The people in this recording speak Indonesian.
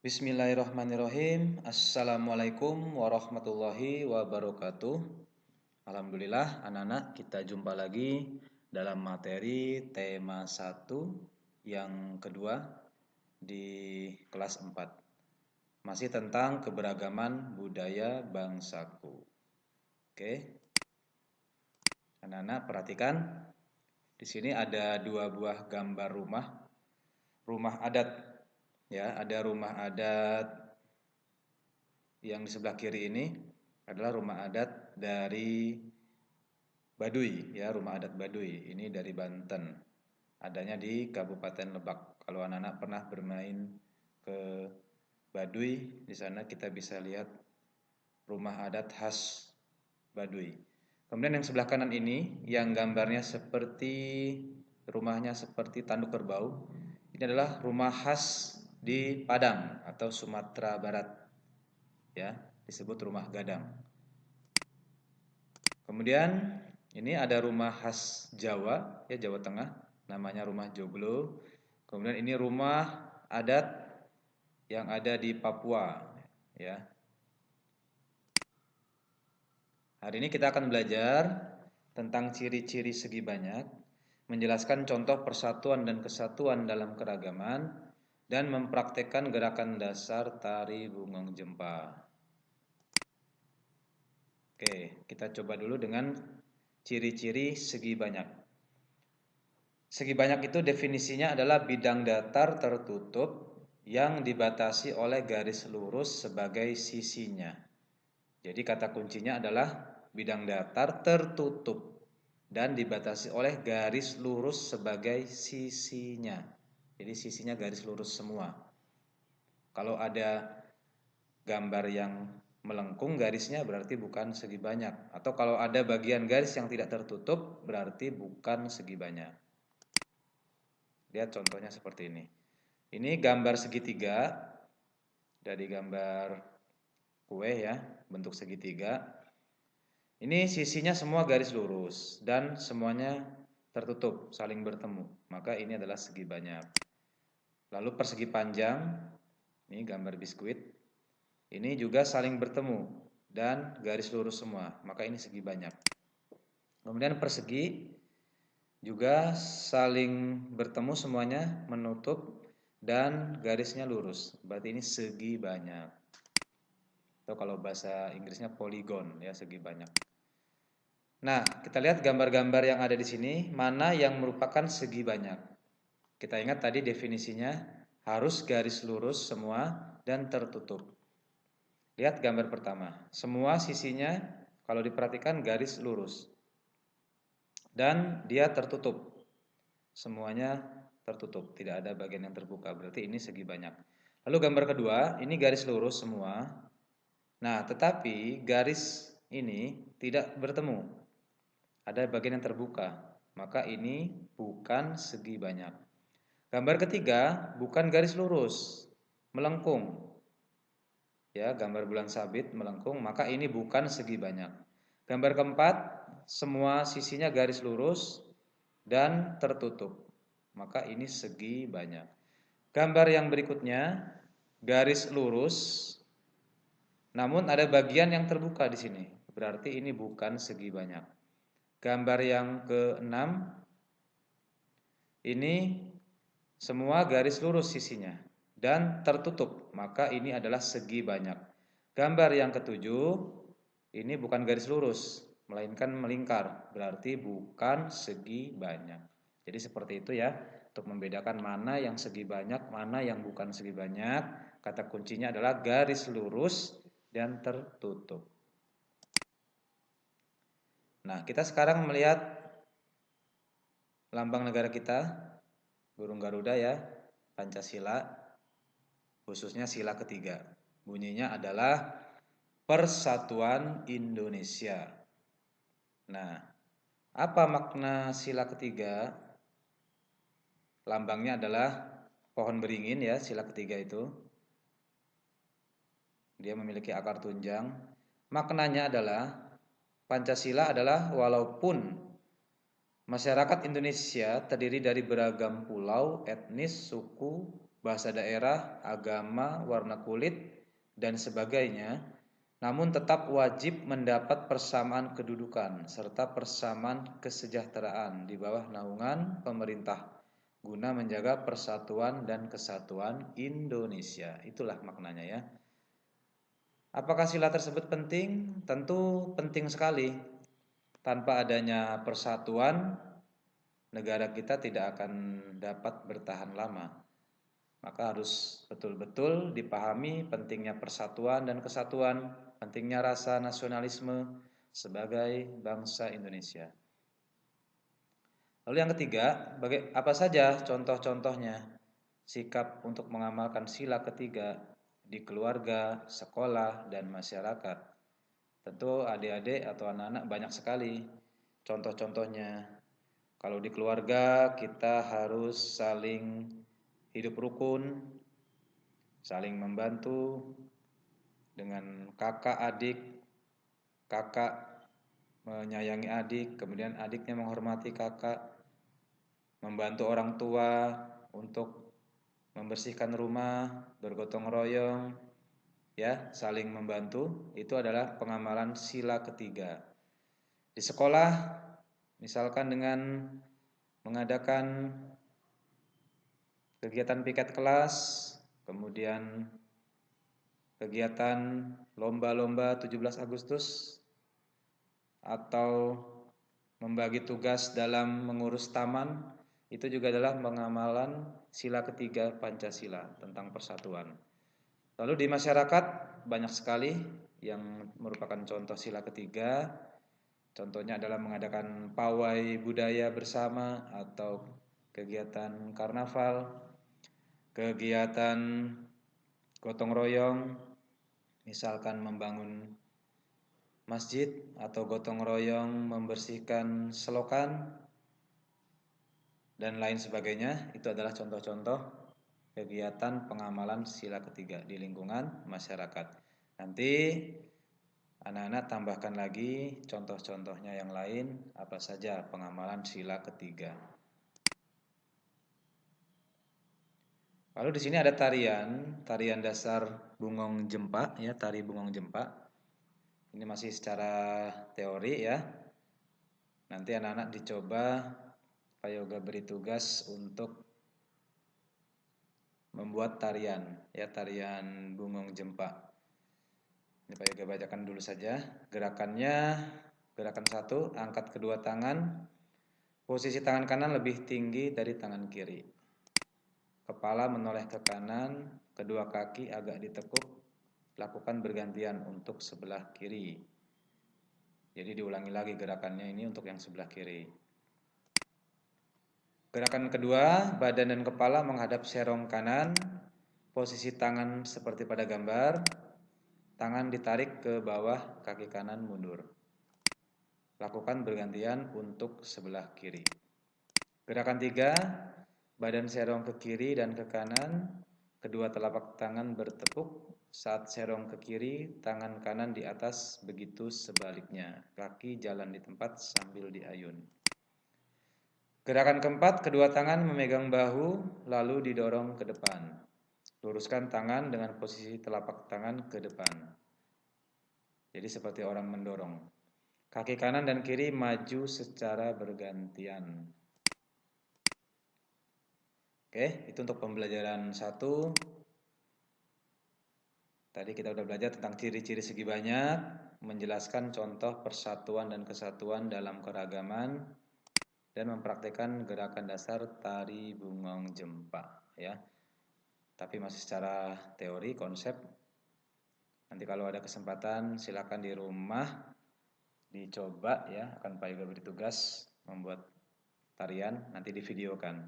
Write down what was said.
Bismillahirrahmanirrahim. Assalamualaikum warahmatullahi wabarakatuh. Alhamdulillah anak-anak, kita jumpa lagi dalam materi tema 1 yang kedua di kelas 4. Masih tentang keberagaman budaya bangsaku. Oke. Anak-anak perhatikan. Di sini ada 2 buah gambar rumah adat. Ya, ada rumah adat yang di sebelah kiri ini adalah rumah adat dari Baduy, ya, rumah adat Baduy. Ini dari Banten. Adanya di Kabupaten Lebak. Kalau anak-anak pernah bermain ke Baduy, di sana kita bisa lihat rumah adat khas Baduy. Kemudian yang sebelah kanan ini yang gambarnya rumahnya seperti tanduk kerbau. Ini adalah rumah khas di Padang atau Sumatera Barat, ya, disebut rumah gadang. Kemudian ini ada rumah khas Jawa, ya, Jawa Tengah, namanya rumah Joglo. Kemudian ini rumah adat yang ada di Papua, ya. Hari ini kita akan belajar tentang ciri-ciri segi banyak, menjelaskan contoh persatuan dan kesatuan dalam keragaman, dan mempraktekkan gerakan dasar tari Bungong Jempa. Oke, kita coba dulu dengan ciri-ciri segi banyak. Segi banyak itu definisinya adalah bidang datar tertutup yang dibatasi oleh garis lurus sebagai sisinya. Jadi kata kuncinya adalah bidang datar tertutup dan dibatasi oleh garis lurus sebagai sisinya. Jadi sisinya garis lurus semua. Kalau ada gambar yang melengkung garisnya berarti bukan segi banyak. Atau kalau ada bagian garis yang tidak tertutup berarti bukan segi banyak. Lihat contohnya seperti ini. Ini gambar segitiga dari gambar kue, ya, bentuk segitiga. Ini sisinya semua garis lurus dan semuanya tertutup, saling bertemu. Maka ini adalah segi banyak. Lalu persegi panjang, ini gambar biskuit. Ini juga saling bertemu dan garis lurus semua. Maka ini segi banyak. Kemudian persegi juga saling bertemu semuanya, menutup dan garisnya lurus. Berarti ini segi banyak. Atau kalau bahasa Inggrisnya poligon, ya, segi banyak. Nah, kita lihat gambar-gambar yang ada di sini, mana yang merupakan segi banyak. Kita ingat tadi definisinya, harus garis lurus semua dan tertutup. Lihat gambar pertama, semua sisinya kalau diperhatikan garis lurus. Dan dia tertutup. Semuanya tertutup, tidak ada bagian yang terbuka, berarti ini segi banyak. Lalu gambar kedua, ini garis lurus semua. Nah, tetapi garis ini tidak bertemu. Ada bagian yang terbuka, maka ini bukan segi banyak. Gambar ketiga bukan garis lurus, melengkung. Ya, gambar bulan sabit melengkung, maka ini bukan segi banyak. Gambar keempat, semua sisinya garis lurus dan tertutup. Maka ini segi banyak. Gambar yang berikutnya garis lurus namun ada bagian yang terbuka di sini. Berarti ini bukan segi banyak. Gambar yang ke-6 ini semua garis lurus sisinya dan tertutup, maka ini adalah segi banyak. Gambar yang ke-7 ini bukan garis lurus, melainkan melingkar, berarti bukan segi banyak. Jadi seperti itu, ya, untuk membedakan mana yang segi banyak, mana yang bukan segi banyak. Kata kuncinya adalah garis lurus dan tertutup. Nah, kita sekarang melihat lambang negara kita, burung Garuda, ya, Pancasila, khususnya sila ketiga. Bunyinya adalah Persatuan Indonesia. Nah, apa makna sila ketiga? Lambangnya adalah pohon beringin, ya, sila ketiga itu. Dia memiliki akar tunjang. Maknanya adalah Pancasila adalah walaupun masyarakat Indonesia terdiri dari beragam pulau, etnis, suku, bahasa daerah, agama, warna kulit, dan sebagainya, namun tetap wajib mendapat persamaan kedudukan serta persamaan kesejahteraan di bawah naungan pemerintah guna menjaga persatuan dan kesatuan Indonesia. Itulah maknanya ya. Apakah sila tersebut penting? Tentu penting sekali. Tanpa adanya persatuan, negara kita tidak akan dapat bertahan lama. Maka harus betul-betul dipahami pentingnya persatuan dan kesatuan, pentingnya rasa nasionalisme sebagai bangsa Indonesia. Lalu yang ketiga, apa saja contoh-contohnya sikap untuk mengamalkan sila ketiga di keluarga, sekolah, dan masyarakat. Tentu adik-adik atau anak-anak banyak sekali contoh-contohnya. Kalau di keluarga kita harus saling hidup rukun, saling membantu dengan kakak adik, kakak menyayangi adik, kemudian adiknya menghormati kakak, membantu orang tua untuk membersihkan rumah, bergotong royong, ya, saling membantu. Itu adalah pengamalan sila ketiga. Di sekolah, misalkan dengan mengadakan kegiatan piket kelas, kemudian kegiatan lomba-lomba 17 Agustus, atau membagi tugas dalam mengurus taman, itu juga adalah pengamalan sila ketiga Pancasila tentang persatuan. Lalu di masyarakat banyak sekali yang merupakan contoh sila ketiga. Contohnya adalah mengadakan pawai budaya bersama atau kegiatan karnaval, kegiatan gotong royong, misalkan membangun masjid atau gotong royong membersihkan selokan dan lain sebagainya. Itu adalah contoh-contoh kegiatan pengamalan sila ketiga di lingkungan masyarakat. Nanti anak-anak tambahkan lagi contoh-contohnya yang lain, apa saja pengamalan sila ketiga. Lalu di sini ada tarian dasar Bungong Jempa ya, tari Bungong Jempa. Ini masih secara teori ya. Nanti anak-anak dicoba Pak Yoga beri tugas untuk membuat tarian ya, tarian Bungong Jempa. Ini Pak Yoga bacakan dulu saja. Gerakannya, gerakan 1, angkat kedua tangan. Posisi tangan kanan lebih tinggi dari tangan kiri. Kepala menoleh ke kanan, kedua kaki agak ditekuk. Lakukan bergantian untuk sebelah kiri. Jadi diulangi lagi gerakannya ini untuk yang sebelah kiri. Gerakan kedua, badan dan kepala menghadap serong kanan. Posisi tangan seperti pada gambar. Tangan ditarik ke bawah, kaki kanan mundur. Lakukan bergantian untuk sebelah kiri. Gerakan 3, badan serong ke kiri dan ke kanan. Kedua telapak tangan bertepuk. Saat serong ke kiri, tangan kanan di atas, begitu sebaliknya. Kaki jalan di tempat sambil diayun. Gerakan keempat, kedua tangan memegang bahu, lalu didorong ke depan. Luruskan tangan dengan posisi telapak tangan ke depan. Jadi seperti orang mendorong. Kaki kanan dan kiri maju secara bergantian. Oke, itu untuk pembelajaran 1. Tadi kita sudah belajar tentang ciri-ciri segi banyak, menjelaskan contoh persatuan dan kesatuan dalam keragaman, dan mempraktikkan gerakan dasar tari Bungong Jempa ya. Tapi masih secara teori, konsep. Nanti kalau ada kesempatan silakan di rumah dicoba ya, akan Pak Yoga beri tugas membuat tarian, nanti divideokan.